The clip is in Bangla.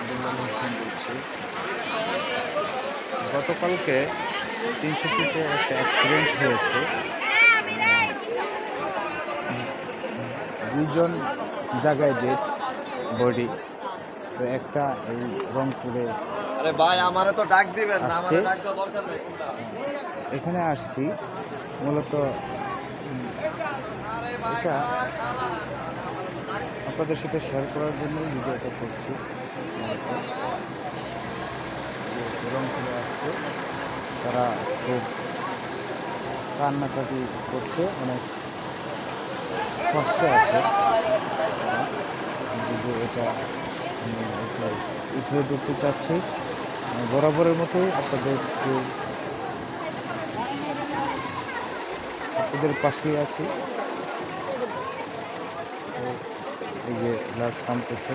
দুলাল হোসেন বলছি। গতকালকে ৩০০ ফিটে একটা অ্যাক্সিডেন্ট হয়েছে। দুইজন জায়গায় ডেথ বডি। তো একটা এই রংপুরে আরে ভাই আমারে তো ডাক দিবেন না, আসছে। আমারে ডাক দেওয়ার দরকার নেই কোনটা। এখানে আসছি মূলত এটা আপনাদের সাথে শেয়ার করার জন্যই ভিডিওটা করছি। মূলত যে রংপুরে আসছে, তারা খুব কান্নাকাটি করছে, অনেক কষ্টে আছে তারা। যদি এটা আমি এটা উঠে দেখতে চাচ্ছি, বরাবরের মতোই আপনাদের পাশেই আছি। তো এই যে লাশ নামতেছে।